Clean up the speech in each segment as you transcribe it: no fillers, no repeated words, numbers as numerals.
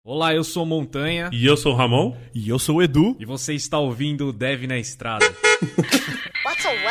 Olá, eu sou Montanha. E eu sou o Ramon. E eu sou o Edu. E você está ouvindo o Dev na Estrada. What's a webcam?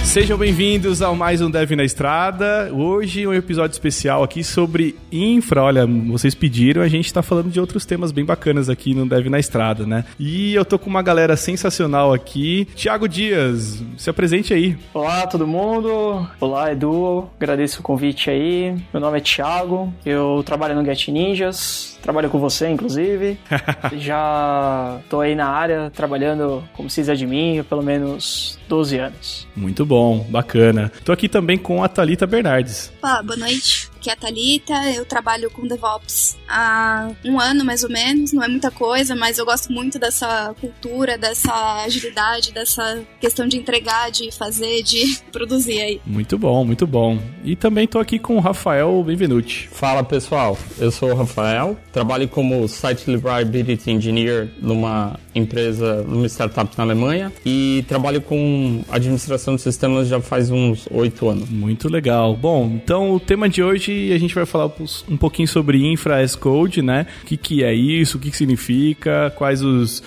Sejam bem-vindos a mais um Dev na Estrada. Hoje um episódio especial aqui sobre infra. Olha, vocês pediram, a gente tá falando de outros temas bem bacanas aqui no Dev na Estrada, né? E eu tô com uma galera sensacional aqui. Thiago Dias, se apresente aí. Olá, todo mundo. Olá, Edu. Agradeço o convite aí. Meu nome é Thiago. Eu trabalho no Get Ninjas. Trabalho com você, inclusive. Já tô aí na área, trabalhando como sysadmin há pelo menos 12 anos. Muito bom, bacana. Tô aqui também com a Thalita Bernardes. Olá, boa noite. Aqui é a Thalita, eu trabalho com DevOps há 1 ano mais ou menos, não é muita coisa, mas eu gosto muito dessa cultura, dessa agilidade, dessa questão de entregar, de fazer, de produzir aí. Muito bom, muito bom. E também tô aqui com o Rafael Benvenuti. Fala pessoal, eu sou o Rafael, trabalho como Site Reliability Engineer numa empresa, numa startup na Alemanha e trabalho com administração de sistemas já faz uns 8 anos. Muito legal. Bom, então o tema de hoje a gente vai falar um pouquinho sobre Infra as Code, né? O que é isso, o que significa, quais os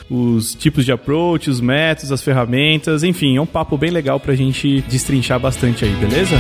tipos de approach, os métodos, as ferramentas, enfim, é um papo bem legal pra gente destrinchar bastante aí, beleza?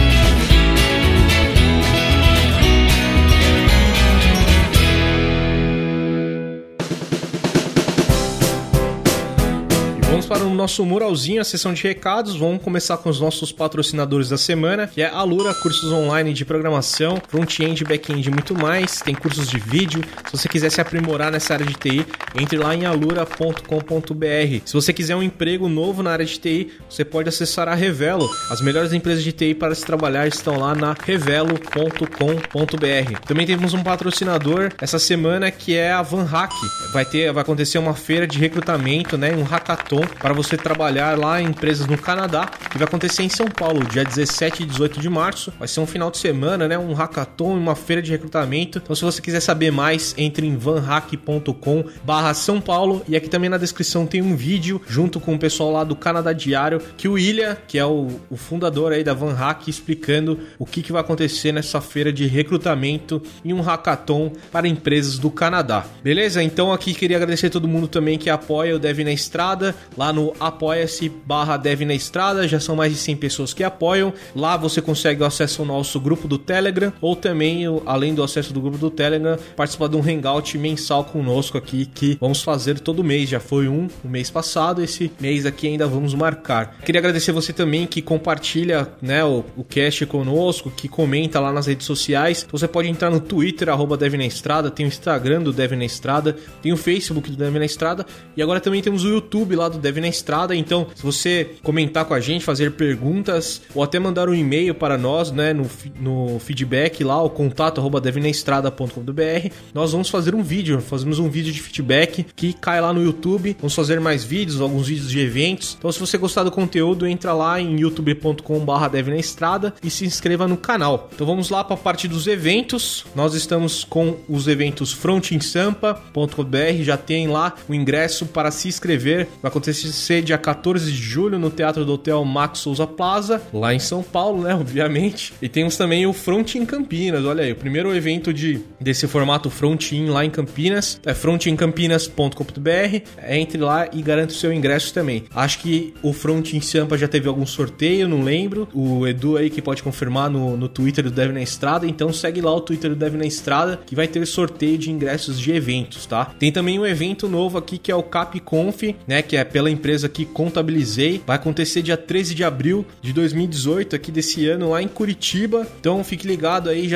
Vamos para o nosso muralzinho, a sessão de recados. Vamos começar com os nossos patrocinadores da semana, que é a Alura, cursos online de programação, front-end, back-end e muito mais. Tem cursos de vídeo. Se você quiser se aprimorar nessa área de TI, entre lá em alura.com.br. Se você quiser um emprego novo na área de TI, você pode acessar a Revelo. As melhores empresas de TI para se trabalhar estão lá na revelo.com.br. Também temos um patrocinador essa semana, que é a VanHack. Vai acontecer uma feira de recrutamento, né, um hackathon para você trabalhar lá em empresas no Canadá, que vai acontecer em São Paulo, dia 17 e 18 de março. Vai ser um final de semana, né? Um hackathon e uma feira de recrutamento. Então, se você quiser saber mais, entre em vanhack.com/São Paulo. E aqui também na descrição tem um vídeo, junto com o pessoal lá do Canadá Diário, que o Ilha, que é o fundador aí da VanHack, explicando o que vai acontecer nessa feira de recrutamento e um hackathon para empresas do Canadá. Beleza? Então, aqui queria agradecer a todo mundo também que apoia o Dev na Estrada, lá no apoia-se/Dev na Estrada. Já são mais de 100 pessoas que apoiam. Lá você consegue o acesso ao nosso grupo do Telegram, ou também, além do acesso do grupo do Telegram, participar de um hangout mensal conosco aqui, que vamos fazer todo mês. Já foi no mês passado, esse mês aqui ainda vamos marcar. Queria agradecer você também que compartilha, né, o cast conosco, que comenta lá nas redes sociais. Você pode entrar no Twitter, @Dev na Estrada, tem o Instagram do Dev na Estrada, tem o Facebook do Dev na Estrada, e agora também temos o YouTube lá do Dev na Estrada. Então, se você comentar com a gente, fazer perguntas ou até mandar um e-mail para nós, né, no feedback lá, o contato@devnaestrada.com.br, nós vamos fazer um vídeo, fazemos um vídeo de feedback que cai lá no YouTube. Vamos fazer mais vídeos, alguns vídeos de eventos. Então, se você gostar do conteúdo, entra lá em youtube.com/devnaestrada e se inscreva no canal. Então, vamos lá para a parte dos eventos. Nós estamos com os eventos frontinsampa.com.br, já tem lá o ingresso para se inscrever. Vai acontecer dia 14 de julho no Teatro do Hotel Max Souza Plaza, lá em São Paulo, né, obviamente. E temos também o Front in Campinas, olha aí, o primeiro evento desse formato Front in lá em Campinas, é frontincampinas.com.br. Entre lá e garante o seu ingresso também. Acho que o Front in Sampa já teve algum sorteio, não lembro. O Edu aí que pode confirmar no Twitter do Dev na Estrada, então segue lá o Twitter do Dev na Estrada, que vai ter sorteio de ingressos de eventos, tá? Tem também um evento novo aqui, que é o CapConf, né, que é pela empresa que Contabilizei. Vai acontecer dia 13 de abril de 2018, aqui desse ano, lá em Curitiba. Então fique ligado aí,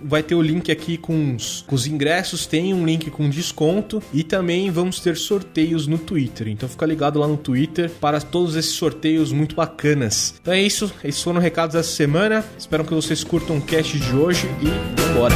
vai ter o link aqui com os ingressos, tem um link com desconto e também vamos ter sorteios no Twitter. Então fica ligado lá no Twitter para todos esses sorteios muito bacanas. Então é isso, esses foram os recados dessa semana. Espero que vocês curtam o cast de hoje e vambora!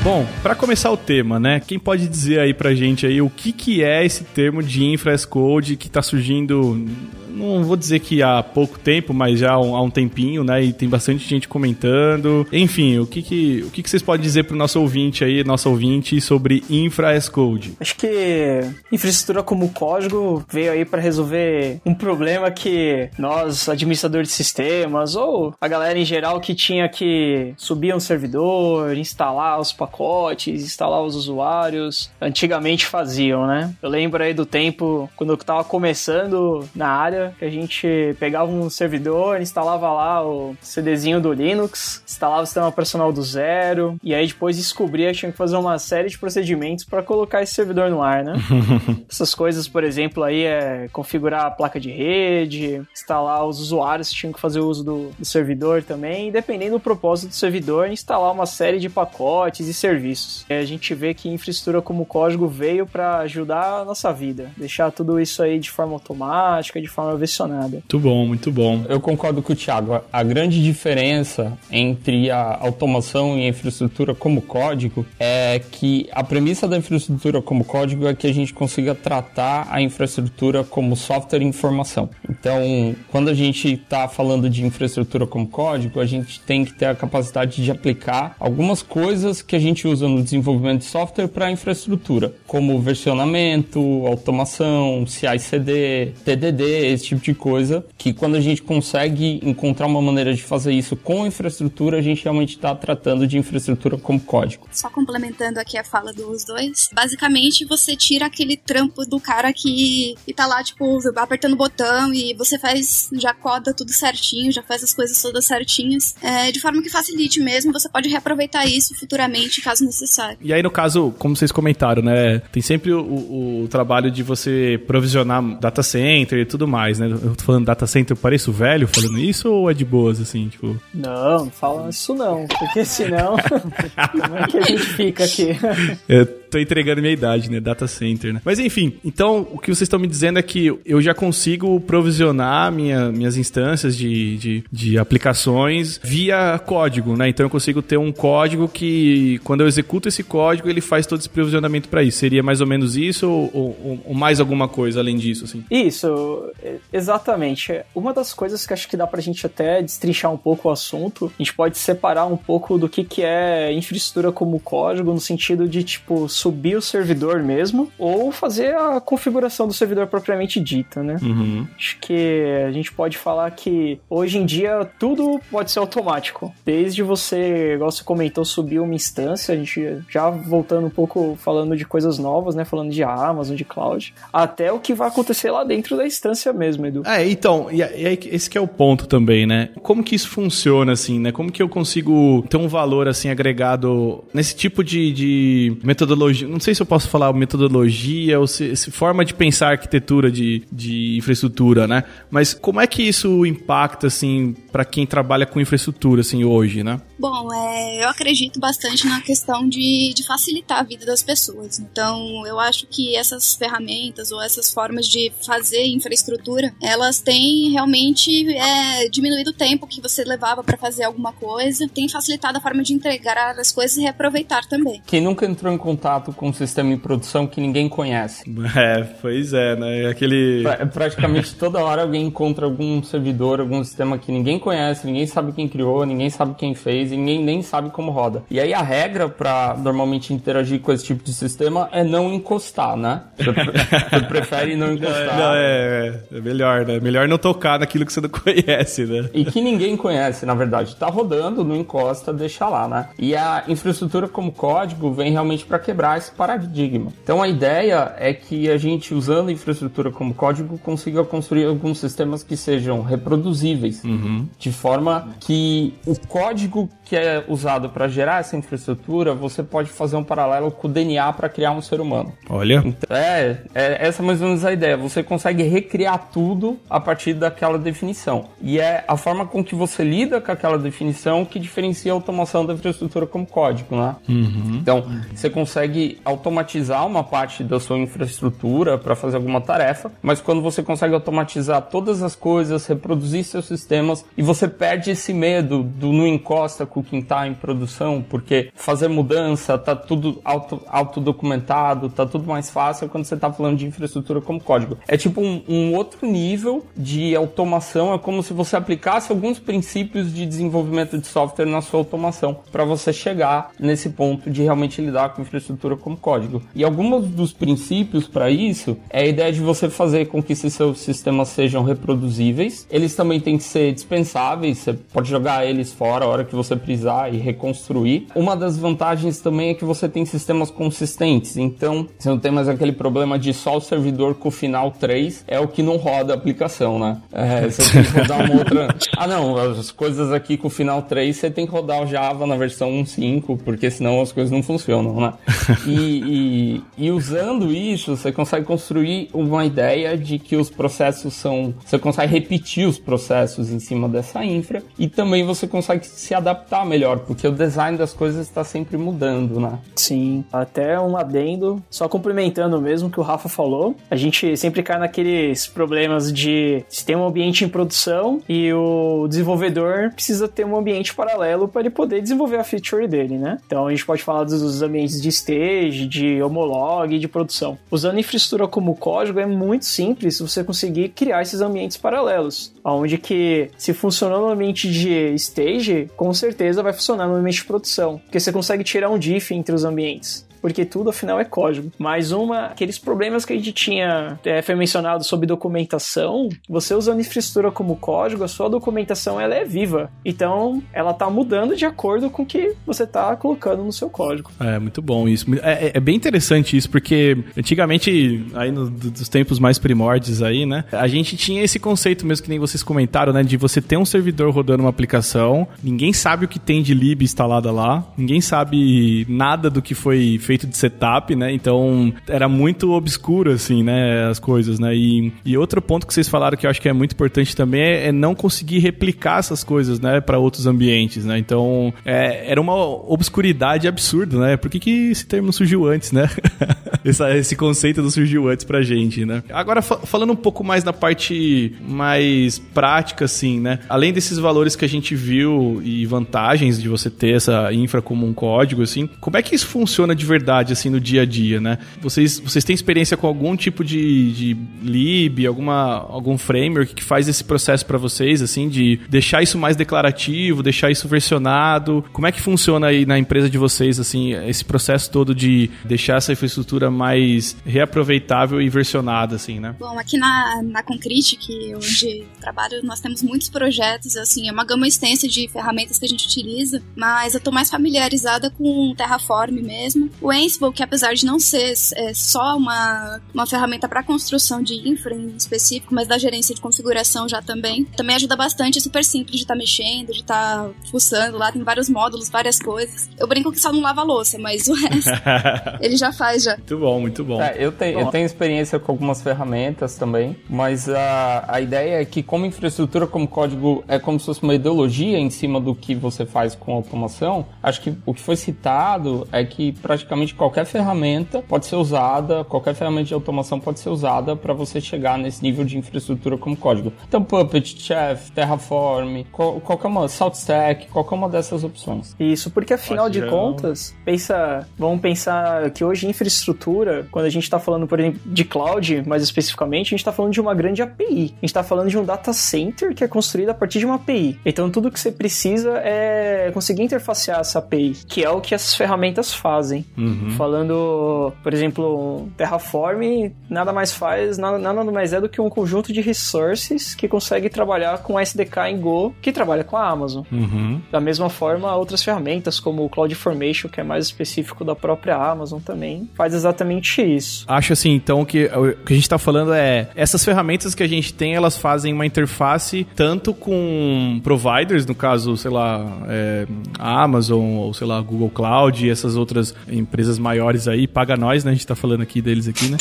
Bom, para começar o tema, né? Quem pode dizer aí pra gente aí o que é esse termo de Infra as Code que tá surgindo não vou dizer que há pouco tempo, mas já há um tempinho, né? E tem bastante gente comentando. Enfim, o que vocês podem dizer pro nosso ouvinte aí, nosso ouvinte, sobre Infra as Code? Acho que infraestrutura como código veio aí para resolver um problema que nós, administradores de sistemas, ou a galera em geral que tinha que subir um servidor, instalar os pacotes, instalar os usuários, antigamente faziam, né? Eu lembro aí do tempo, quando eu tava começando na área, que a gente pegava um servidor, instalava lá o CDzinho do Linux, instalava o sistema operacional do zero, e aí depois descobria que tinha que fazer uma série de procedimentos para colocar esse servidor no ar, né? Essas coisas, por exemplo, aí é configurar a placa de rede, instalar os usuários que tinham que fazer uso do servidor também, e dependendo do propósito do servidor, instalar uma série de pacotes e serviços. E a gente vê que infraestrutura como código veio para ajudar a nossa vida, deixar tudo isso aí de forma automática, de forma versionada. Muito bom, muito bom. Eu concordo com o Thiago. A grande diferença entre a automação e a infraestrutura como código é que a premissa da infraestrutura como código é que a gente consiga tratar a infraestrutura como software e informação. Então, quando a gente está falando de infraestrutura como código, a gente tem que ter a capacidade de aplicar algumas coisas que a gente usa no desenvolvimento de software para a infraestrutura, como versionamento, automação, CI/CD, TDD, esse tipo de coisa, que quando a gente consegue encontrar uma maneira de fazer isso com a infraestrutura, a gente realmente está tratando de infraestrutura como código. Só complementando aqui a fala dos dois, basicamente você tira aquele trampo do cara que tá lá, tipo, apertando o botão e você já coda tudo certinho, já faz as coisas todas certinhas, de forma que facilite mesmo, você pode reaproveitar isso futuramente, caso necessário. E aí, no caso, como vocês comentaram, né, tem sempre o trabalho de você provisionar data center e tudo mais, né? Eu tô falando data center, eu pareço velho falando isso ou é de boas, assim, tipo... Não fala isso não, porque senão, como é que a gente fica aqui? Eu tô entregando minha idade, né? Data center, né? Mas enfim, então o que vocês estão me dizendo é que eu já consigo provisionar minhas instâncias de aplicações via código, né? Então eu consigo ter um código que, quando eu executo esse código, ele faz todo esse provisionamento para isso. Seria mais ou menos isso ou mais alguma coisa além disso, assim? Isso, exatamente. Uma das coisas que acho que dá pra gente até destrinchar um pouco o assunto, a gente pode separar um pouco do que é infraestrutura como código, no sentido de, tipo, subir o servidor mesmo, ou fazer a configuração do servidor propriamente dita, né? Uhum. Acho que a gente pode falar que hoje em dia tudo pode ser automático. Desde você, igual você comentou, subir uma instância, a gente já voltando um pouco falando de coisas novas, né? Falando de Amazon, de cloud, até o que vai acontecer lá dentro da instância mesmo, Edu. Então, e aí, esse que é o ponto também, né? Como que isso funciona, assim, né? Como que eu consigo ter um valor, assim, agregado nesse tipo de metodologia? Não sei se eu posso falar metodologia ou se forma de pensar a arquitetura de infraestrutura, né? Mas como é que isso impacta, assim, para quem trabalha com infraestrutura, assim, hoje, né? Bom, eu acredito bastante na questão de facilitar a vida das pessoas. Então, eu acho que essas ferramentas ou essas formas de fazer infraestrutura, elas têm realmente diminuído o tempo que você levava para fazer alguma coisa, tem facilitado a forma de integrar as coisas e reaproveitar também. Quem nunca entrou em contato com um sistema em produção que ninguém conhece? Pois é, né? Aquele... Praticamente toda hora alguém encontra algum servidor, algum sistema que ninguém conhece, ninguém sabe quem criou, ninguém sabe quem fez, e ninguém nem sabe como roda. E aí a regra pra normalmente interagir com esse tipo de sistema é não encostar, né? Você prefere não encostar. Não, é melhor, né? Melhor não tocar naquilo que você não conhece, né? E que ninguém conhece, na verdade. Tá rodando, não encosta, deixa lá, né? E a infraestrutura como código vem realmente para quebrar esse paradigma. Então a ideia é que a gente, usando a infraestrutura como código, consiga construir alguns sistemas que sejam reproduzíveis, de forma que o código que é usado para gerar essa infraestrutura, você pode fazer um paralelo com o DNA para criar um ser humano. Olha. Então, essa é mais ou menos a ideia. Você consegue recriar tudo a partir daquela definição. E é a forma com que você lida com aquela definição que diferencia a automação da infraestrutura como código, né? Então, você consegue automatizar uma parte da sua infraestrutura para fazer alguma tarefa, mas quando você consegue automatizar todas as coisas, reproduzir seus sistemas, e você perde esse medo do não encosta, com quem tá em produção, porque fazer mudança, tá tudo autodocumentado, tá tudo mais fácil quando você tá falando de infraestrutura como código. É tipo um outro nível de automação, é como se você aplicasse alguns princípios de desenvolvimento de software na sua automação, para você chegar nesse ponto de realmente lidar com infraestrutura como código. E alguns dos princípios para isso é a ideia de você fazer com que esses seus sistemas sejam reproduzíveis. Eles também têm que ser dispensáveis, você pode jogar eles fora a hora que você precisar e reconstruir. Uma das vantagens também é que você tem sistemas consistentes, então você não tem mais aquele problema de só o servidor com o final 3 é o que não roda a aplicação, né? Você tem que rodar uma outra... não, as coisas aqui com o final 3 você tem que rodar o Java na versão 1.5, porque senão as coisas não funcionam, né? E usando isso, você consegue construir uma ideia de que os processos são... Você consegue repetir os processos em cima dessa infra e também você consegue se adaptar melhor, porque o design das coisas está sempre mudando, né? Sim, até um adendo, só complementando mesmo que o Rafa falou, a gente sempre cai naqueles problemas de se tem um ambiente em produção e o desenvolvedor precisa ter um ambiente paralelo para ele poder desenvolver a feature dele, né? Então a gente pode falar dos ambientes de stage, de homolog, de produção. Usando infraestrutura como código é muito simples você conseguir criar esses ambientes paralelos, onde que se funcionou no ambiente de stage, com certeza vai funcionar no ambiente de produção, porque você consegue tirar um diff entre os ambientes. Porque tudo, afinal, é código. Mais aqueles problemas que a gente tinha, foi mencionado sobre documentação, você usando infraestrutura como código, a sua documentação, ela é viva. Então, ela tá mudando de acordo com o que você tá colocando no seu código. É, muito bom isso. É bem interessante isso, porque antigamente, aí dos tempos mais primórdios aí, né, a gente tinha esse conceito mesmo que nem vocês comentaram, né, de você ter um servidor rodando uma aplicação, ninguém sabe o que tem de lib instalada lá, ninguém sabe nada do que foi feito de setup, né? Então era muito obscuro, assim, né? As coisas, né? E outro ponto que vocês falaram que eu acho que é muito importante também é não conseguir replicar essas coisas, né? Para outros ambientes, né? Então era uma obscuridade absurda, né? Por que esse termo não surgiu antes, né? Esse conceito não surgiu antes pra gente, né? Agora, falando um pouco mais na parte mais prática, assim, né? Além desses valores que a gente viu e vantagens de você ter essa infra como um código, assim, como é que isso funciona de verdade, assim, no dia a dia, né? Vocês têm experiência com algum tipo de lib, algum framework que faz esse processo para vocês, assim, de deixar isso mais declarativo, deixar isso versionado? Como é que funciona aí na empresa de vocês, assim, esse processo todo de deixar essa infraestrutura mais reaproveitável e versionada, assim, né? Bom, aqui na Concrete, que onde trabalho, nós temos muitos projetos, assim, é uma gama extensa de ferramentas que a gente utiliza, mas eu tô mais familiarizada com o Terraform mesmo. O Ansible, que apesar de não ser só uma ferramenta para construção de infra em específico, mas da gerência de configuração já também ajuda bastante, é super simples de estar mexendo, de estar fuçando lá, tem vários módulos, várias coisas. Eu brinco que só não lava a louça, mas o resto ele já faz já. Muito bom, muito bom. Eu tenho experiência com algumas ferramentas também, mas a ideia é que como infraestrutura, como código, é como se fosse uma ideologia em cima do que você faz com automação. Acho que o que foi citado é que praticamente qualquer ferramenta pode ser usada, qualquer ferramenta de automação pode ser usada para você chegar nesse nível de infraestrutura como código. Então, Puppet, Chef, Terraform, qualquer uma, SaltStack, qualquer uma dessas opções. Isso, porque afinal de contas, vamos pensar que hoje infraestrutura, quando a gente está falando, por exemplo, de cloud, mais especificamente, a gente está falando de uma grande API. A gente está falando de um data center que é construído a partir de uma API. Então, tudo que você precisa é conseguir interfacear essa API, que é o que essas ferramentas fazem. Falando, por exemplo, Terraform nada mais é do que um conjunto de resources que consegue trabalhar com SDK em Go, que trabalha com a Amazon. Da mesma forma, outras ferramentas como o CloudFormation, que é mais específico da própria Amazon também, faz exatamente isso. Acho assim, então, que o que a gente está falando é essas ferramentas que a gente tem, elas fazem uma interface tanto com providers, no caso, sei lá, a Amazon ou, sei lá, Google Cloud e essas outras empresas maiores aí, paga nós, né? A gente tá falando aqui deles aqui, né?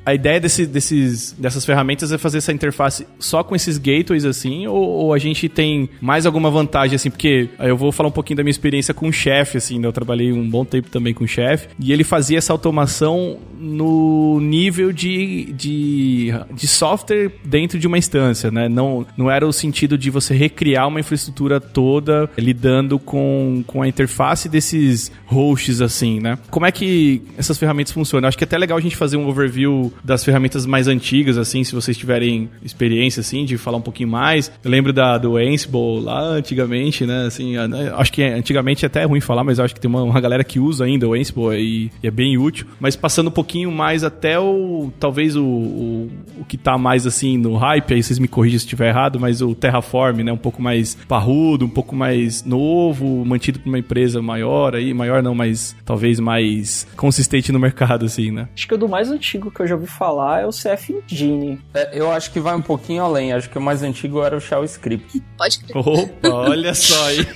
A ideia dessas ferramentas é fazer essa interface só com esses gateways, assim, ou a gente tem mais alguma vantagem, assim, porque eu vou falar um pouquinho da minha experiência com o Chef, assim, né? Eu trabalhei um bom tempo também com o Chef, e ele fazia essa automação no nível de software dentro de uma instância, né? Não era o sentido de você recriar uma infraestrutura toda lidando com a interface desses hosts, assim, né? Como é que essas ferramentas funcionam? Acho que é até legal a gente fazer um overview das ferramentas mais antigas, assim, se vocês tiverem experiência, assim, de falar um pouquinho mais. Eu lembro do Ansible lá antigamente, né? Assim, acho que antigamente é até ruim falar, mas eu acho que tem uma galera que usa ainda o Ansible e é bem útil. Mas passando um pouquinho mais até talvez o que tá mais, assim, no hype, aí vocês me corrigem se estiver errado, mas o Terraform, né? Um pouco mais parrudo, um pouco mais novo, mantido por uma empresa maior aí, maior não, mas talvez mais consistente no mercado, assim, né? Acho que o do mais antigo que eu já ouvi falar é o CF Engine. Eu acho que vai um pouquinho além. Acho que o mais antigo era o Shell Script. Pode crer. Opa, olha só aí.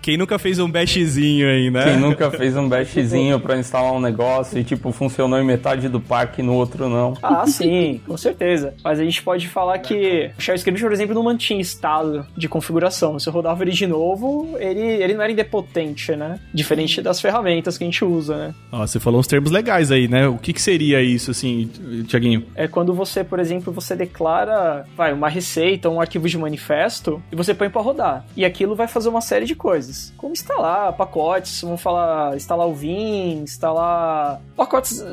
Quem nunca fez um bashzinho aí, né? Quem nunca fez um bashzinho pra instalar um negócio e, tipo, funcionou em metade do parque e no outro não? Ah, sim, com certeza. Mas a gente pode falar que o Shell Script, por exemplo, não mantinha estado de configuração. Se eu rodava ele de novo, ele não era idempotente, né? Diferente das ferramentas que a gente usa, né? Ó, você falou uns termos legais aí, né? O que seria isso, assim, Thiaguinho? É quando você, por exemplo, você declara, uma receita, um arquivo de manifesto, e você põe pra rodar. E aquilo vai fazer uma série de coisas. Como instalar pacotes, vamos falar, instalar o Vim, instalar pacotes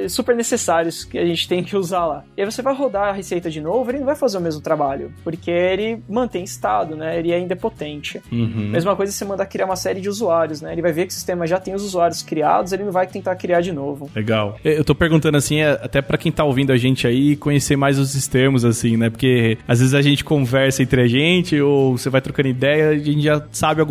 super necessários que a gente tem que usar lá. E aí você vai rodar a receita de novo, ele não vai fazer o mesmo trabalho, porque ele mantém estado, né? Ele é indepotente. Mesma coisa se você mandar criar uma série de usuários, né? Ele vai ver que o sistema já tem os usuários criados, ele não vai tentar criar de novo. Legal. Eu tô perguntando assim, até pra quem tá ouvindo a gente aí, conhecer mais os termos, assim, né? Porque às vezes a gente conversa entre a gente, ou você vai trocando ideia, a gente já sabe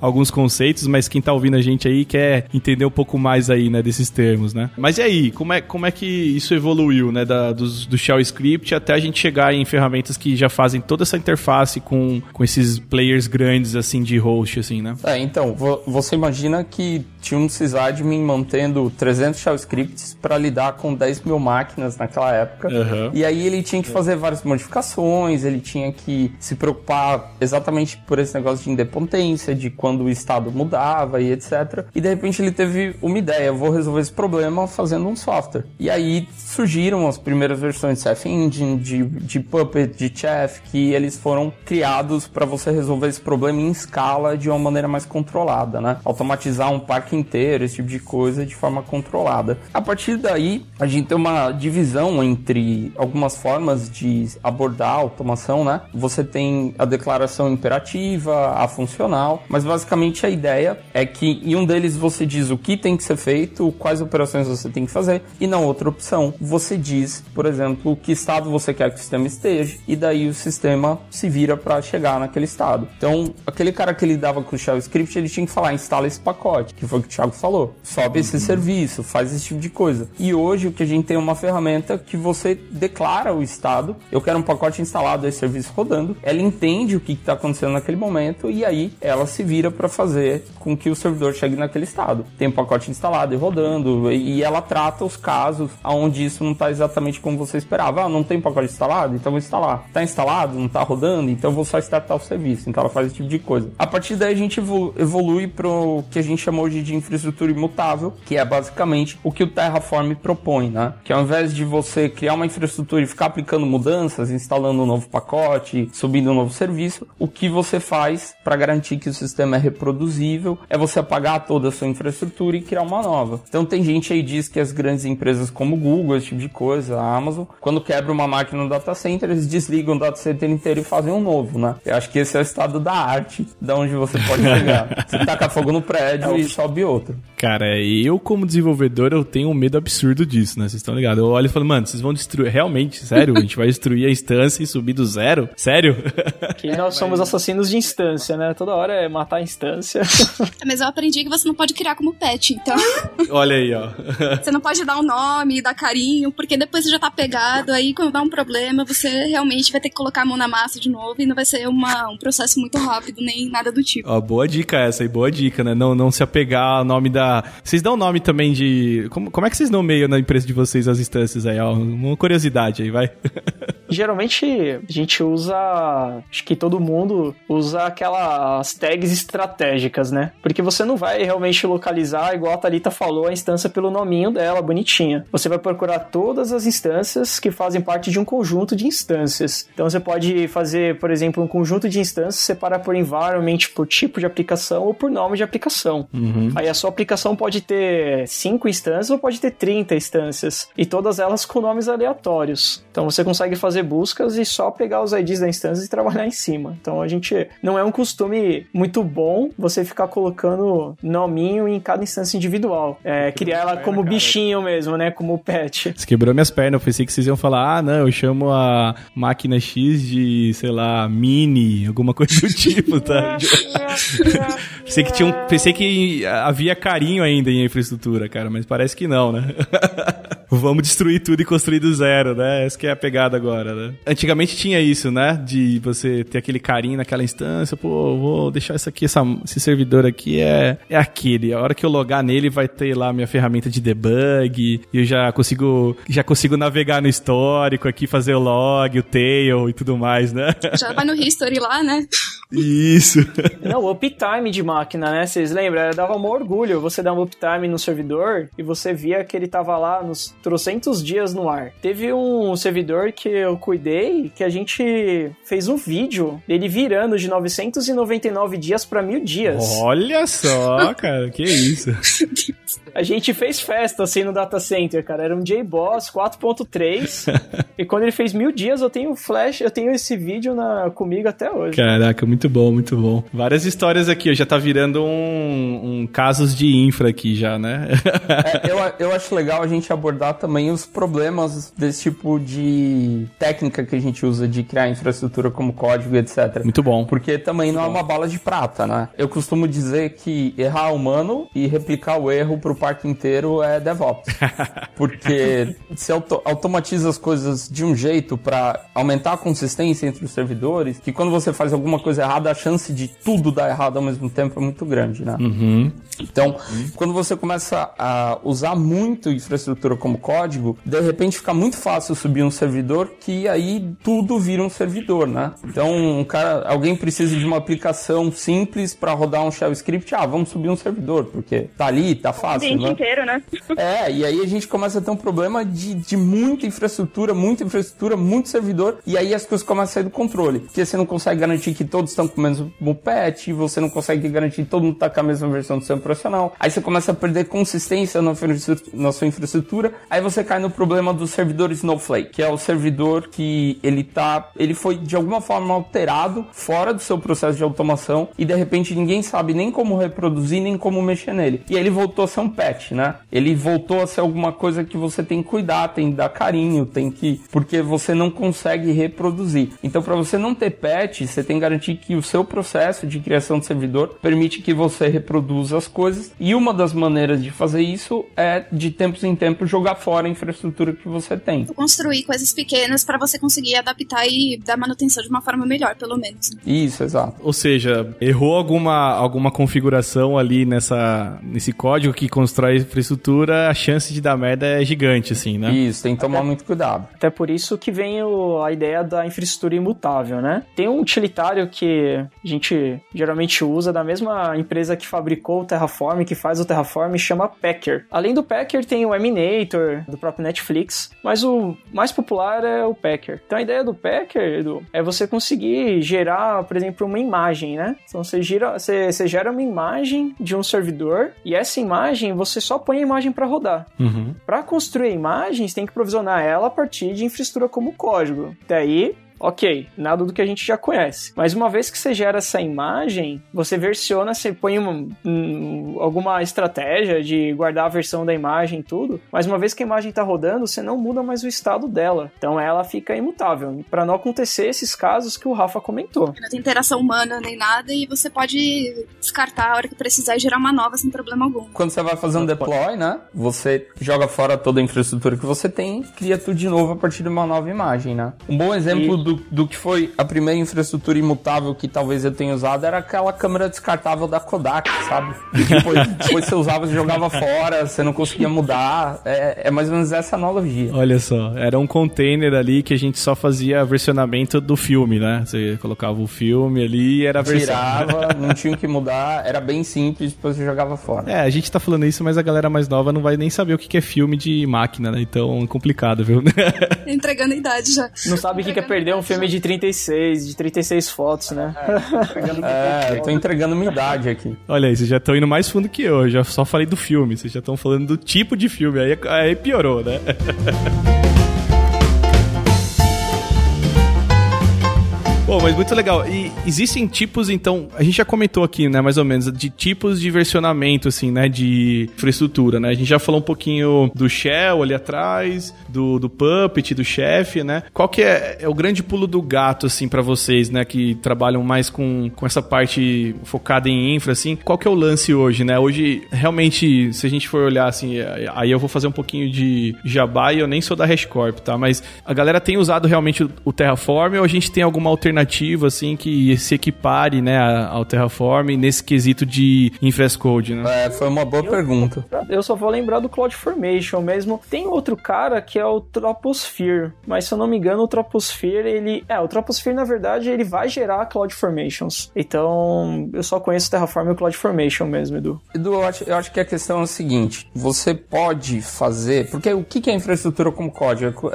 alguns conceitos, mas quem tá ouvindo a gente aí quer entender um pouco mais aí, né, desses termos, né? Mas e aí, como é que isso evoluiu, né, do Shell Script até a gente chegar em ferramentas que já fazem toda essa interface com esses players grandes, assim, de host, assim, né? Então, você imagina que tinha um sysadmin mantendo 300 Shell Scripts para lidar com 10 mil máquinas naquela época. E aí ele tinha que fazer várias modificações, ele tinha que se preocupar exatamente por esse negócio de indepotência, de quando o estado mudava e etc. E de repente ele teve uma ideia, eu vou resolver esse problema fazendo um software. E aí surgiram as primeiras versões de CF Engine, de Puppet, de Chef, que eles foram criados para você resolver esse problema em escala de uma maneira mais controlada, né? Automatizar um parque inteiro, esse tipo de coisa de forma controlada. A partir daí, a gente tem uma divisão entre algumas formas de abordar a automação, né? Você tem a declaração imperativa, a funcional, mas basicamente a ideia é que em um deles você diz o que tem que ser feito, quais operações você tem que fazer, e na outra opção você diz, por exemplo, que estado você quer que o sistema esteja, e daí o sistema se vira para chegar naquele estado. Então, aquele cara que lidava com o Shell Script, ele tinha que falar, instala esse pacote, que foi o que o Thiago falou, sobe esse serviço, faz esse tipo de coisa. E hoje o que a gente tem é uma ferramenta que você declara o estado, eu quero um pacote instalado, esse serviço rodando, ela entende o que está acontecendo naquele momento, e aí ela se vira para fazer com que o servidor chegue naquele estado. Tem um pacote instalado e rodando, e ela trata os casos onde isso não está exatamente como você esperava. Não tem pacote instalado? Então vou instalar. Está instalado? Não está rodando? Então vou só startar o serviço. Então ela faz esse tipo de coisa. A partir daí a gente evolui para o que a gente chamou hoje de infraestrutura imutável, que é basicamente o que o Terraform propõe, né? Que ao invés de você criar uma infraestrutura e ficar aplicando mudanças, instalando um novo pacote, subindo um novo serviço, o que você faz para garantir que o sistema é reproduzível é você apagar toda a sua infraestrutura e criar uma nova. Então tem gente aí que diz que as grandes empresas como Google, esse tipo de coisa, a Amazon, quando quebra uma máquina no data center, eles desligam o data center inteiro e fazem um novo, né? Eu acho que esse é o estado da arte, de onde você pode chegar. Você taca fogo no prédio e sobe outro. Cara, eu como desenvolvedor, eu tenho um medo absurdo disso, né? Vocês estão ligados? Eu olho e falo, mano, vocês vão destruir, realmente, sério? A gente vai destruir a instância e subir do zero? Sério? Que nós somos assassinos de instância, né? Toda hora é matar a instância. Mas eu aprendi que você não pode criar como pet, então... Olha aí, ó. Você não pode dar um nome, dar carinho, porque depois você já tá pegado, aí quando dá um problema, você realmente vai ter que colocar a mão na massa de novo e não vai ser um processo muito rápido, nem nada do tipo. Ó, boa dica essa aí, boa dica, né? Não se apegar ao nome da... Vocês dão nome também de... Como é que vocês nomeiam na empresa de vocês as instâncias aí? Ó, uma curiosidade aí, vai. Geralmente a gente usa, acho que todo mundo usa aquelas tags estratégicas, né? Porque você não vai realmente localizar, igual a Thalita falou, a instância pelo nominho dela, bonitinha. Você vai procurar todas as instâncias que fazem parte de um conjunto de instâncias. Então você pode fazer, por exemplo, um conjunto de instâncias, separar por environment, por tipo de aplicação ou por nome de aplicação. Aí a sua aplicação pode ter 5 instâncias ou pode ter 30 instâncias. E todas elas com nomes aleatórios. Então você consegue fazer buscas e só pegar os IDs da instância e trabalhar em cima. Então a gente não é um costume muito bom você ficar colocando nominho em cada instância individual. Criar ela como bichinho mesmo, né? Como pet. Você quebrou minhas pernas. Eu pensei que vocês iam falar, não, eu chamo a máquina X de, sei lá, Mini, alguma coisa do tipo, tá? Pensei que havia carinho ainda em infraestrutura, cara, mas parece que não, né? Vamos destruir tudo e construir do zero, né? Essa que é a pegada agora, né? Antigamente tinha isso, né? De você ter aquele carinho naquela instância, pô, vou deixar isso aqui, esse servidor aqui é aquele. A hora que eu logar nele vai ter lá minha ferramenta de debug, e eu já consigo navegar no histórico aqui, fazer o log, o tail e tudo mais, né? Já vai no history lá, né? Isso. Não, o uptime de máquina, né? Vocês lembram? Dava um orgulho você dar um uptime no servidor e você via que ele tava lá nos trocentos dias no ar. Teve um servidor que eu cuidei que a gente fez um vídeo dele virando de 999 dias pra 1000 dias. Olha só, cara, que isso. A gente fez festa assim no data center, cara. Era um JBoss 4.3 e quando ele fez 1000 dias eu tenho flash, eu tenho esse vídeo comigo até hoje. Caraca, muito bom, muito bom. Várias histórias aqui, já tá virando um casos de infra aqui já, né? Eu acho legal a gente abordar também os problemas desse tipo de técnica que a gente usa de criar infraestrutura como código, etc. Muito bom. Porque também não é uma bala de prata, né? Eu costumo dizer que errar é humano e replicar o erro pro parque inteiro é DevOps. Porque se automatiza as coisas de um jeito para aumentar a consistência entre os servidores, que quando você faz alguma coisa errada, a chance de tudo dar errado ao mesmo tempo é muito grande, né? Então, quando você começa a usar muito infraestrutura como código, de repente fica muito fácil subir um servidor que aí tudo vira um servidor, né? Então, alguém precisa de uma aplicação simples para rodar um shell script, vamos subir um servidor, porque tá ali, tá fácil, o dia inteiro, né? E aí a gente começa a ter um problema de muita infraestrutura, muito servidor, e aí as coisas começam a sair do controle, porque você não consegue garantir que todos estão com o mesmo patch, você não consegue garantir que todo mundo tá com a mesma versão do seu operacional, aí você começa a perder consistência na sua infraestrutura, aí você cai no problema do servidor Snowflake, que é o servidor que ele foi de alguma forma alterado fora do seu processo de automação, e de repente ninguém sabe nem como reproduzir, nem como mexer nele, e aí ele voltou a ser um patch, né? Ele voltou a ser alguma coisa que você tem que cuidar, tem que dar carinho, porque você não consegue reproduzir. Então, para você não ter patch, você tem que garantir que o seu processo de criação de servidor permite que você reproduza as coisas, e uma das maneiras de fazer isso é, de tempos em tempos, jogar fora a infraestrutura que você tem. Construir coisas pequenas para você conseguir adaptar e dar manutenção de uma forma melhor, pelo menos. Isso, exato. Ou seja, errou alguma configuração ali nesse código que constrói a infraestrutura, a chance de dar merda é gigante, assim, né? Isso, tem que tomar muito cuidado. Até por isso que vem a ideia da infraestrutura imutável, né? Tem um utilitário que a gente geralmente usa da mesma empresa que fabricou o Terraform, que faz o Terraform, chama Packer. Além do Packer tem o Eminator, do próprio Netflix, mas o mais popular é o Packer. Então a ideia do Packer, Edu, é você conseguir gerar, por exemplo, uma imagem, né? Então você gera uma imagem de um servidor e essa imagem você só põe a imagem para rodar. Para construir a imagem, você tem que provisionar ela a partir de infraestrutura como código. Daí, ok, nada do que a gente já conhece. Mas uma vez que você gera essa imagem, você versiona, você põe alguma estratégia de guardar a versão da imagem e tudo, mas uma vez que a imagem está rodando, você não muda mais o estado dela. Então ela fica imutável, para não acontecer esses casos que o Rafa comentou. Não tem interação humana nem nada e você pode descartar a hora que precisar e gerar uma nova sem problema algum. Quando você vai fazer um deploy, né, você joga fora toda a infraestrutura que você tem e cria tudo de novo a partir de uma nova imagem, né? Um bom exemplo do que foi a primeira infraestrutura imutável que talvez eu tenha usado, era aquela câmera descartável da Kodak, sabe? E depois você usava, você jogava fora, você não conseguia mudar. É mais ou menos essa analogia. Olha só, era um container ali que a gente só fazia versionamento do filme, né? Você colocava o filme ali e era a versão. Tirava, não tinha o que mudar, era bem simples, depois você jogava fora. A gente tá falando isso, mas a galera mais nova não vai nem saber o que é filme de máquina, né? Então é complicado, viu? Entregando a idade já. Não sabe o que é perder um filme de 36 fotos, né? Eu tô entregando minha idade aqui. Olha aí, vocês já estão indo mais fundo que eu já só falei do filme, vocês já estão falando do tipo de filme, aí piorou, né? Bom, mas muito legal. E existem tipos, então, a gente já comentou aqui, né, mais ou menos, de tipos de versionamento, assim, né, de infraestrutura, né? A gente já falou um pouquinho do Shell ali atrás, do Puppet, do Chef, né? Qual que é o grande pulo do gato, assim, pra vocês, né, que trabalham mais com essa parte focada em infra, assim? Qual que é o lance hoje, né? Hoje, realmente, se a gente for olhar, assim, aí eu vou fazer um pouquinho de jabá e eu nem sou da HashiCorp, tá? Mas a galera tem usado realmente o Terraform ou a gente tem alguma alternativa, assim, que se equipare, né, ao Terraform nesse quesito de InfraCode, né? Foi uma boa pergunta. Eu só vou lembrar do CloudFormation mesmo. Tem outro cara que é o Troposphere, mas se eu não me engano, o Troposphere, o Troposphere, na verdade, ele vai gerar CloudFormations. Então, eu só conheço o Terraform e o CloudFormation mesmo, Edu. Edu, eu acho que a questão é a seguinte, você pode fazer, porque o que é infraestrutura como código?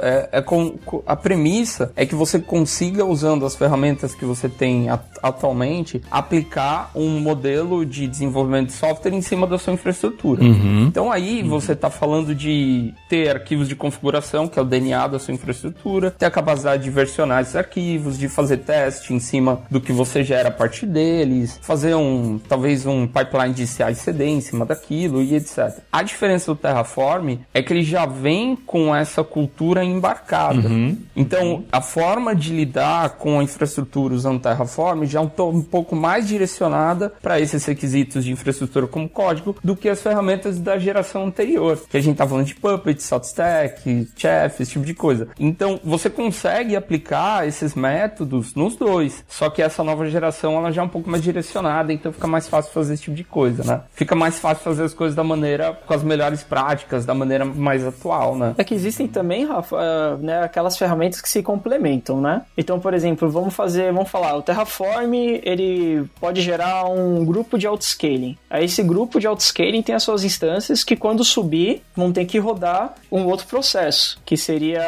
A premissa é que você consiga, usando as ferramentas que você tem atualmente, aplicar um modelo de desenvolvimento de software em cima da sua infraestrutura. Então aí você está falando de ter arquivos de configuração, que é o DNA da sua infraestrutura, ter a capacidade de versionar esses arquivos, de fazer teste em cima do que você gera a partir deles, fazer talvez um pipeline de CI/CD em cima daquilo e etc. A diferença do Terraform é que ele já vem com essa cultura embarcada. Então, a forma de lidar com a infraestrutura usando Terraform já é um pouco mais direcionada para esses requisitos de infraestrutura como código do que as ferramentas da geração anterior, que a gente tá falando de Puppet, SaltStack, Chef, esse tipo de coisa. Então, você consegue aplicar esses métodos nos dois, só que essa nova geração ela já é um pouco mais direcionada, então fica mais fácil fazer esse tipo de coisa, né? Fica mais fácil fazer as coisas da maneira, com as melhores práticas, da maneira mais atual, né? É que existem também, Rafa, né, aquelas ferramentas que se complementam, né? Então, por exemplo, vamos falar, o Terraform, ele pode gerar um grupo de autoscaling. Aí esse grupo de autoscaling tem as suas instâncias que quando subir, vão ter que rodar um outro processo, que seria,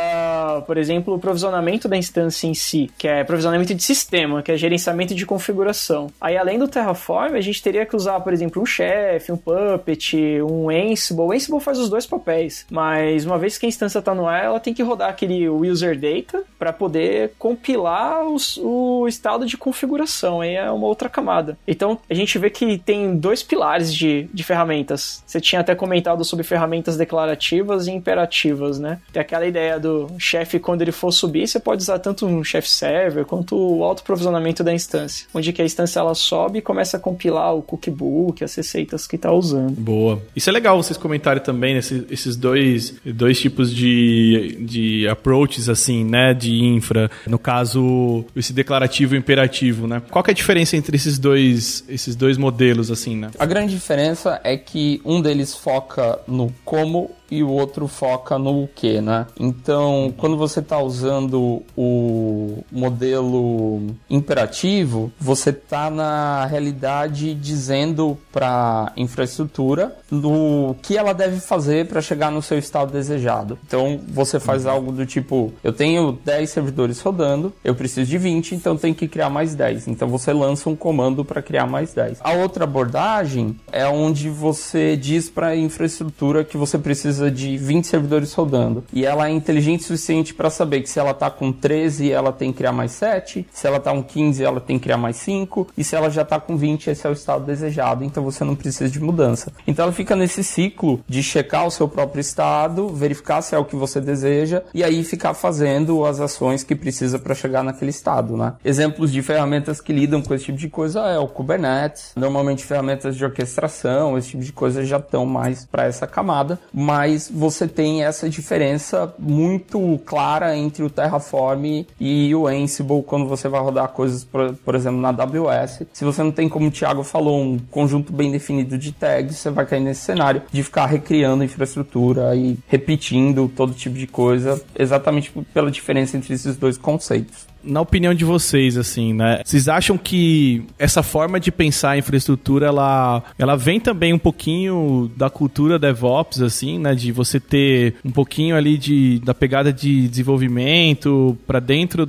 por exemplo, o provisionamento da instância em si, que é provisionamento de sistema, que é gerenciamento de configuração. Aí, além do Terraform, a gente teria que usar, por exemplo, um Chef, um Puppet, um Ansible. O Ansible faz os dois papéis, mas uma vez que a instância está no ar, ela tem que rodar aquele user data para poder compilar o estado de configuração. Aí é uma outra camada. Então, a gente vê que tem dois pilares de ferramentas. Você tinha até comentado sobre ferramentas declarativas e imperativas, né? Tem aquela ideia do Chef, quando ele for subir, você pode usar tanto um Chef Server quanto o autoprovisionamento da instância, onde que a instância ela sobe e começa a compilar o cookbook, as receitas que está usando. Boa. Isso é legal vocês comentarem também, né, esses dois tipos de approaches, assim, né, de infra. No caso, esse declarativo e imperativo, né? Qual que é a diferença entre esses dois modelos, assim, né? A grande diferença é que um deles foca no como e o outro foca no que, né? Então, quando você está usando o modelo imperativo, você está na realidade dizendo para a infraestrutura do que ela deve fazer para chegar no seu estado desejado. Então, você faz algo do tipo, eu tenho 10 servidores rodando, eu preciso de 20, então tenho que criar mais 10. Então, você lança um comando para criar mais 10. A outra abordagem é onde você diz para a infraestrutura que você precisa de 20 servidores rodando. E ela é inteligente o suficiente para saber que se ela tá com 13, ela tem que criar mais 7. Se ela tá com 15, ela tem que criar mais 5. E se ela já tá com 20, esse é o estado desejado. Então você não precisa de mudança. Então ela fica nesse ciclo de checar o seu próprio estado, verificar se é o que você deseja e aí ficar fazendo as ações que precisa para chegar naquele estado, né? Exemplos de ferramentas que lidam com esse tipo de coisa é o Kubernetes. Normalmente ferramentas de orquestração, esse tipo de coisa já estão mais para essa camada. Mas mas você tem essa diferença muito clara entre o Terraform e o Ansible quando você vai rodar coisas, por exemplo, na AWS. Se você não tem, como o Thiago falou, um conjunto bem definido de tags, você vai cair nesse cenário de ficar recriando infraestrutura e repetindo todo tipo de coisa, exatamente pela diferença entre esses dois conceitos. Na opinião de vocês, assim, né? Vocês acham que essa forma de pensar a infraestrutura, ela vem também um pouquinho da cultura DevOps, assim, né? De você ter um pouquinho ali da pegada de desenvolvimento para dentro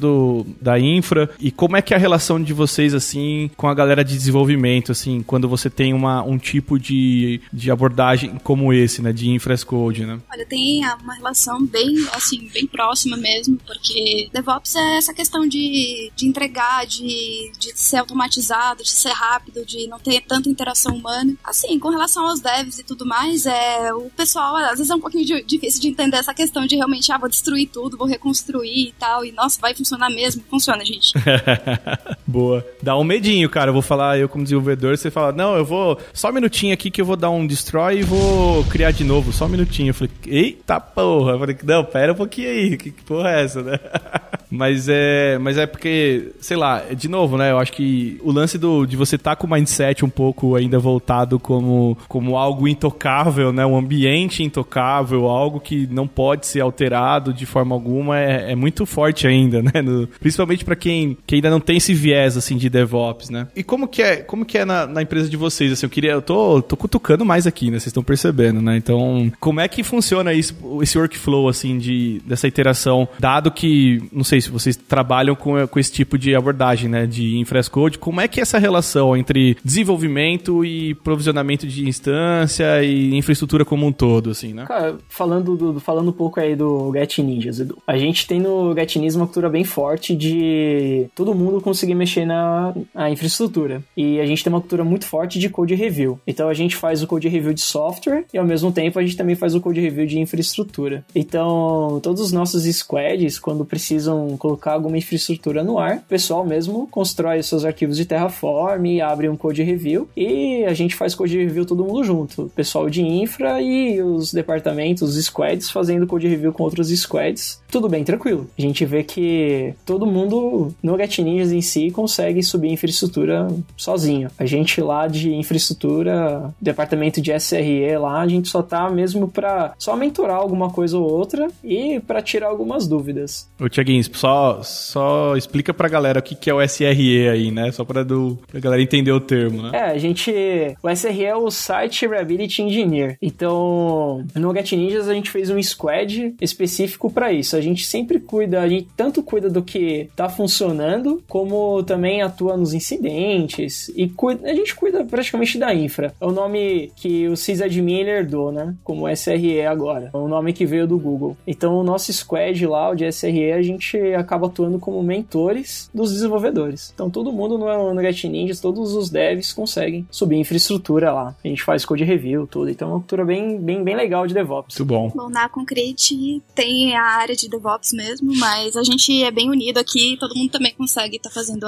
da infra. E como é que é a relação de vocês, assim, com a galera de desenvolvimento, assim, quando você tem um tipo de abordagem como esse, né? De infra as code, né? Olha, tem uma relação bem próxima mesmo, porque DevOps é essa questão de entregar, de ser automatizado, de ser rápido, de não ter tanta interação humana. Assim, com relação aos devs e tudo mais, o pessoal, às vezes é um pouquinho difícil de entender essa questão de realmente, vou destruir tudo, vou reconstruir e tal, e nossa, vai funcionar mesmo. Funciona, gente. Boa. Dá um medinho, cara. Eu vou falar, eu como desenvolvedor, você fala, não, eu vou, só um minutinho aqui que eu vou dar um destroy e vou criar de novo, só um minutinho. Eu falei, eita porra. Eu falei, não, pera um pouquinho aí, que porra é essa, né? Mas é porque, sei lá, de novo, né? Eu acho que o lance de você estar com o mindset um pouco ainda voltado como algo intocável, né? Um ambiente intocável, algo que não pode ser alterado de forma alguma, é muito forte ainda, né? Principalmente para quem ainda não tem esse viés, assim, de DevOps, né? E como que é na empresa de vocês? Assim, eu tô cutucando mais aqui, né? Vocês estão percebendo, né? Então, como é que funciona esse workflow, assim, dessa interação, dado que, não sei se vocês trabalham com esse tipo de abordagem, né, de infra as code, como é que é essa relação entre desenvolvimento e provisionamento de instância e infraestrutura como um todo, assim, né? Cara, falando um pouco aí do Get Ninjas, Edu, a gente tem no Get Ninjas uma cultura bem forte de todo mundo conseguir mexer na infraestrutura, e a gente tem uma cultura muito forte de code review. Então a gente faz o code review de software e ao mesmo tempo a gente também faz o code review de infraestrutura. Então todos os nossos squads, quando precisam colocar alguma infraestrutura no ar, o pessoal mesmo constrói seus arquivos de Terraform e abre um code review e a gente faz code review todo mundo junto, o pessoal de infra e os departamentos, os squads fazendo code review com outros squads, tudo bem tranquilo. A gente vê que todo mundo no Get Ninjas em si consegue subir infraestrutura sozinho. A gente lá de infraestrutura, departamento de SRE lá, a gente só tá mesmo pra só mentorar alguma coisa ou outra e pra tirar algumas dúvidas. Ô Thiaguinho, só explica pra galera o que é o SRE aí, né? Só pra galera entender o termo, né? O SRE é o Site Reliability Engineer. Então, no Get Ninjas a gente fez um squad específico pra isso. A gente sempre a gente tanto cuida do que tá funcionando, como também atua nos incidentes e a gente cuida praticamente da infra. É o nome que o sysadmin herdou, né? Como SRE agora. É o nome que veio do Google. Então, o nosso squad lá, o de SRE, a gente acaba atuando como mentores dos desenvolvedores. Então todo mundo no Get Ninjas, todos os devs conseguem subir infraestrutura lá. A gente faz code review, tudo. Então é uma cultura bem legal de DevOps. Muito bom. Bom, na Concrete tem a área de DevOps mesmo, mas a gente é bem unido aqui, todo mundo também consegue estar fazendo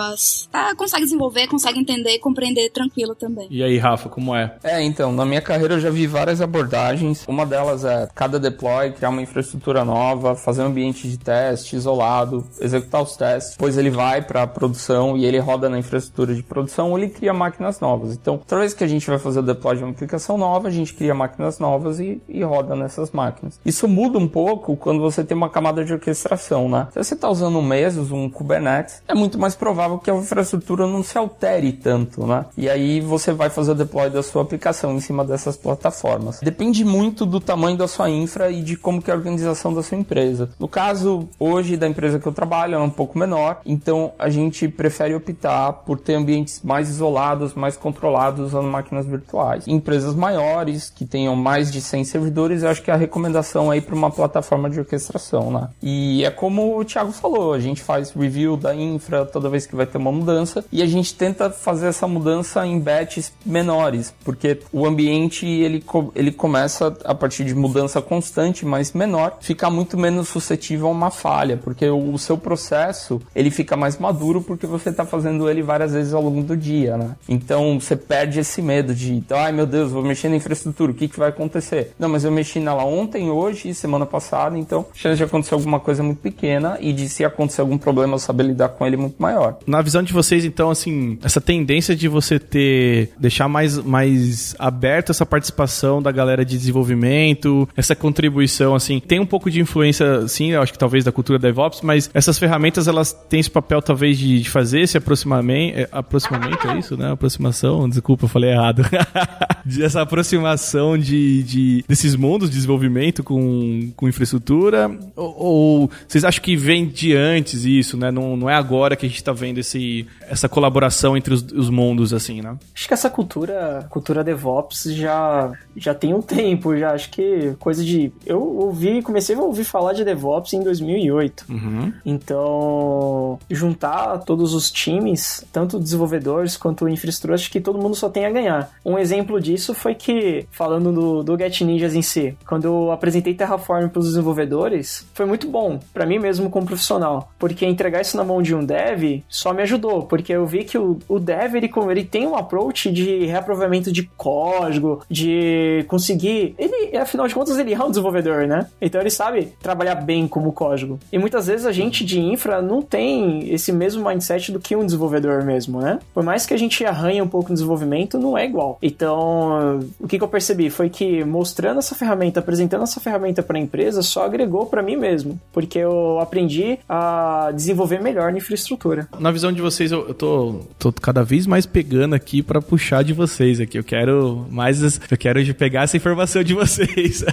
consegue desenvolver, consegue entender, compreender tranquilo também. E aí, Rafa, como é? Então, na minha carreira eu já vi várias abordagens. Uma delas é cada deploy, criar uma infraestrutura nova, fazer um ambiente de teste isolado, executar os testes, depois ele vai para a produção e ele roda na infraestrutura de produção ou ele cria máquinas novas. Então, toda vez que a gente vai fazer o deploy de uma aplicação nova, a gente cria máquinas novas e roda nessas máquinas. Isso muda um pouco quando você tem uma camada de orquestração, né? Se você está usando um Mesos, um Kubernetes, é muito mais provável que a infraestrutura não se altere tanto, né? E aí você vai fazer o deploy da sua aplicação em cima dessas plataformas. Depende muito do tamanho da sua infra e de como que é a organização da sua empresa. No caso, hoje, da empresa que eu trabalho, é um pouco menor, então a gente prefere optar por ter ambientes mais isolados, mais controlados, usando máquinas virtuais. Em empresas maiores, que tenham mais de 100 servidores, eu acho que a recomendação é ir para uma plataforma de orquestração, né? E é como o Thiago falou, a gente faz review da infra toda vez que vai ter uma mudança, e a gente tenta fazer essa mudança em batches menores, porque o ambiente, ele começa, a partir de mudança constante, mas menor, ficar muito menos suscetível a uma falha, porque o o seu processo, ele fica mais maduro porque você tá fazendo ele várias vezes ao longo do dia, né? Então, você perde esse medo de, ai meu Deus, vou mexer na infraestrutura, o que vai acontecer? Não, mas eu mexi nela ontem, hoje, semana passada, então a chance de acontecer alguma coisa muito pequena e de se acontecer algum problema, eu saber lidar com ele muito maior. Na visão de vocês, então, assim, essa tendência de você deixar mais aberto essa participação da galera de desenvolvimento, essa contribuição, assim, tem um pouco de influência, sim, eu acho que talvez da cultura DevOps, mas essas ferramentas, elas têm esse papel, talvez, de fazer esse aproximamento, é isso, né? Aproximação, desculpa, eu falei errado. Essa aproximação desses mundos de desenvolvimento com infraestrutura, ou vocês acham que vem de antes isso, né? Não é agora que a gente tá vendo essa colaboração entre os mundos, assim, né? Acho que essa cultura DevOps já tem um tempo, já acho que coisa de... Eu comecei a ouvir falar de DevOps em 2008. Uhum. Então, juntar todos os times, tanto desenvolvedores quanto infraestrutura, acho que todo mundo só tem a ganhar. Um exemplo disso foi que, falando do Get Ninjas em si, quando eu apresentei Terraform para os desenvolvedores, foi muito bom, para mim mesmo como profissional, porque entregar isso na mão de um dev só me ajudou, porque eu vi que o dev, ele tem um approach de reaprovamento de código, de conseguir... afinal de contas, ele é um desenvolvedor, né? Então ele sabe trabalhar bem como código. E muitas vezes a gente de infra não tem esse mesmo mindset do que um desenvolvedor mesmo, né? Por mais que a gente arranhe um pouco no desenvolvimento, não é igual. Então, o que eu percebi foi que mostrando essa ferramenta, apresentando essa ferramenta para a empresa, só agregou para mim mesmo, porque eu aprendi a desenvolver melhor na infraestrutura. Na visão de vocês, eu tô cada vez mais pegando aqui para puxar de vocês aqui. Eu quero pegar essa informação de vocês.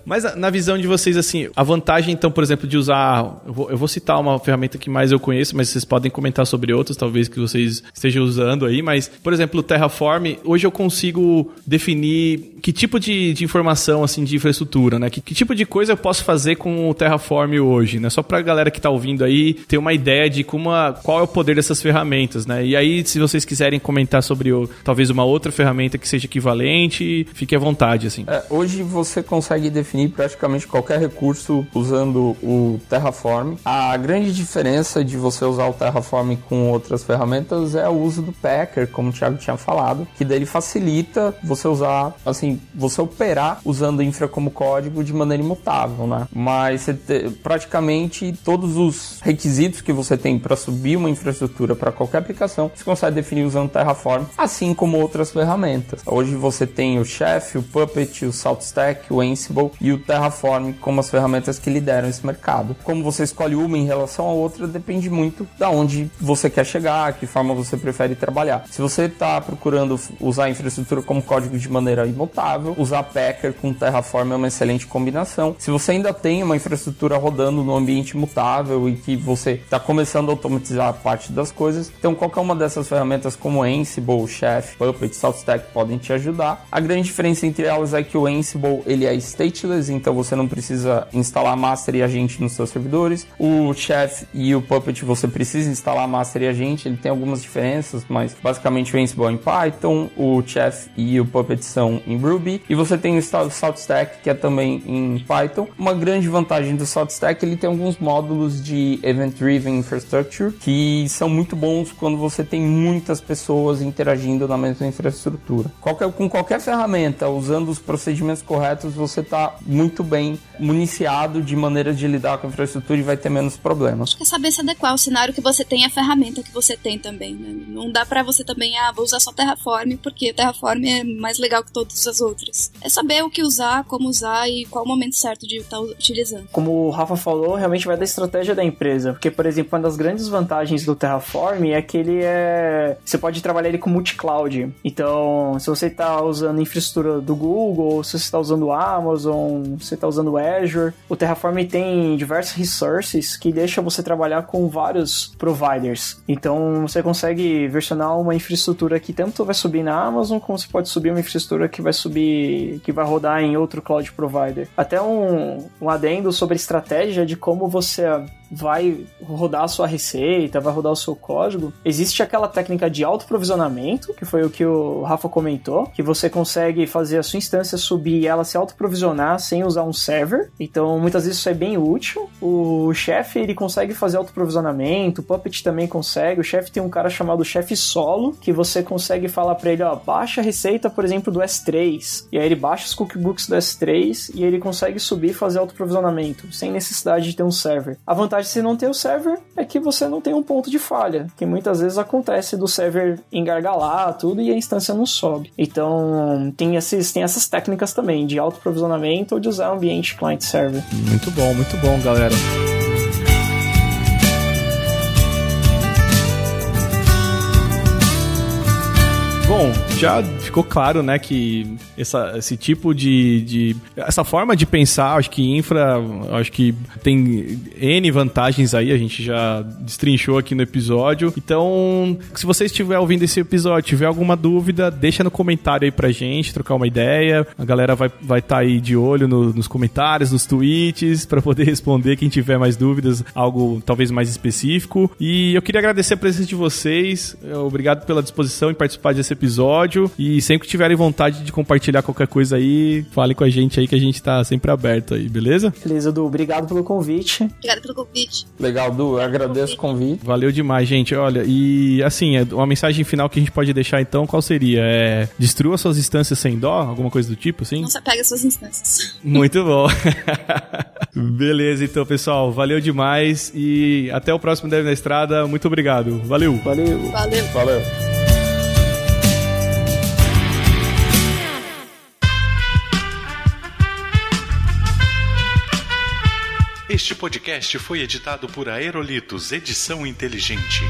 Mas na visão de vocês, assim, a vantagem, então, por exemplo, de usar... Eu vou citar uma ferramenta que mais eu conheço, mas vocês podem comentar sobre outras, talvez, que vocês estejam usando aí. Mas, por exemplo, o Terraform, hoje eu consigo definir que tipo de informação, assim, de infraestrutura, né? Que tipo de coisa eu posso fazer com o Terraform hoje, né? Só pra galera que tá ouvindo aí ter uma ideia de qual é o poder dessas ferramentas, né? E aí, se vocês quiserem comentar sobre talvez uma outra ferramenta que seja equivalente, fique à vontade, assim. Hoje você consegue definir praticamente qualquer recurso usando o Terraform. A grande diferença de você usar o Terraform com outras ferramentas é o uso do Packer, como o Thiago tinha falado, que daí facilita você usar, assim, você operar usando infra como código de maneira imutável, né? Mas praticamente todos os requisitos que você tem para subir uma infraestrutura para qualquer aplicação, você consegue definir usando o Terraform, assim como outras ferramentas. Hoje você tem o Chef, o Puppet, o SaltStack, o Ansible e o Terraform como as ferramentas que lideram esse mercado. Como você escolhe uma em relação a outra, depende muito da onde você quer chegar, que forma você prefere trabalhar. Se você está procurando usar a infraestrutura como código de maneira imutável, usar Packer com Terraform é uma excelente combinação. Se você ainda tem uma infraestrutura rodando no ambiente imutável e que você está começando a automatizar parte das coisas, então qualquer uma dessas ferramentas como Ansible, Chef, Puppet, SaltStack podem te ajudar. A grande diferença entre elas é que o Ansible ele é stateless, então você não precisa instalar master e agente nos seus servidores. O Chef e o Puppet você precisa instalar master e agente, ele tem algumas diferenças, mas basicamente o Ansible é em Python, o Chef e o Puppet são em Ruby, e você tem o SaltStack que é também em Python. Uma grande vantagem do SaltStack, ele tem alguns módulos de Event-Driven Infrastructure que são muito bons quando você tem muitas pessoas interagindo na mesma infraestrutura. Com qualquer ferramenta, usando os procedimentos corretos, você está muito bem municiado de maneiras de lidar com a infraestrutura e vai ter menos problemas. É saber se adequar ao cenário que você tem e a ferramenta que você tem também, né? Não dá pra você também, vou usar só Terraform, porque Terraform é mais legal que todas as outras. É saber o que usar, como usar e qual o momento certo de estar utilizando. Como o Rafa falou, realmente vai da estratégia da empresa, porque, por exemplo, uma das grandes vantagens do Terraform é que você pode trabalhar ele com multi-cloud. Então, se você está usando infraestrutura do Google, se você está usando Amazon, se você está usando Azure, o Terraform tem diversos resources que deixam você trabalhar com vários providers. Então, você consegue versionar uma infraestrutura que tanto vai subir na Amazon, como você pode subir uma infraestrutura que vai rodar em outro cloud provider. Até um adendo sobre estratégia de como você vai rodar a sua receita, vai rodar o seu código, existe aquela técnica de autoprovisionamento, que foi o que o Rafa comentou, que você consegue fazer a sua instância subir e ela se autoprovisionar sem usar um server. Então, muitas vezes isso é bem útil. O Chef, ele consegue fazer autoprovisionamento, o Puppet também consegue. O Chef tem um cara chamado Chef Solo, que você consegue falar pra ele, ó, baixa a receita, por exemplo, do S3. E aí ele baixa os cookbooks do S3 e ele consegue subir e fazer autoprovisionamento, sem necessidade de ter um server. A vantagem de você não ter o server é que você não tem um ponto de falha, que muitas vezes acontece do server engargalar tudo e a instância não sobe. Então, tem essas técnicas também, de autoprovisionamento ou de usar ambiente client-server. Muito bom, galera. Bom, já ficou claro, né, que esse tipo essa forma de pensar, acho que infra, acho que tem N vantagens aí, a gente já destrinchou aqui no episódio. Então, se você estiver ouvindo esse episódio, tiver alguma dúvida, deixa no comentário aí pra gente, trocar uma ideia. A galera vai estar aí de olho nos comentários, nos tweets, pra poder responder quem tiver mais dúvidas, algo talvez mais específico. E eu queria agradecer a presença de vocês, obrigado pela disposição em participar desse episódio, e sempre que tiverem vontade de compartilhar qualquer coisa aí, fale com a gente aí que a gente tá sempre aberto aí, beleza? Beleza, Du, obrigado pelo convite. Obrigado pelo convite. Legal, Du, eu agradeço o convite. Valeu demais, gente, olha, e assim, uma mensagem final que a gente pode deixar então, qual seria? Destrua suas instâncias sem dó? Alguma coisa do tipo, assim? Não se apega às suas instâncias. Muito bom. Beleza, então, pessoal, valeu demais e até o próximo Dev na Estrada, muito obrigado, valeu. Valeu. Este podcast foi editado por Aerolitos Edição Inteligente.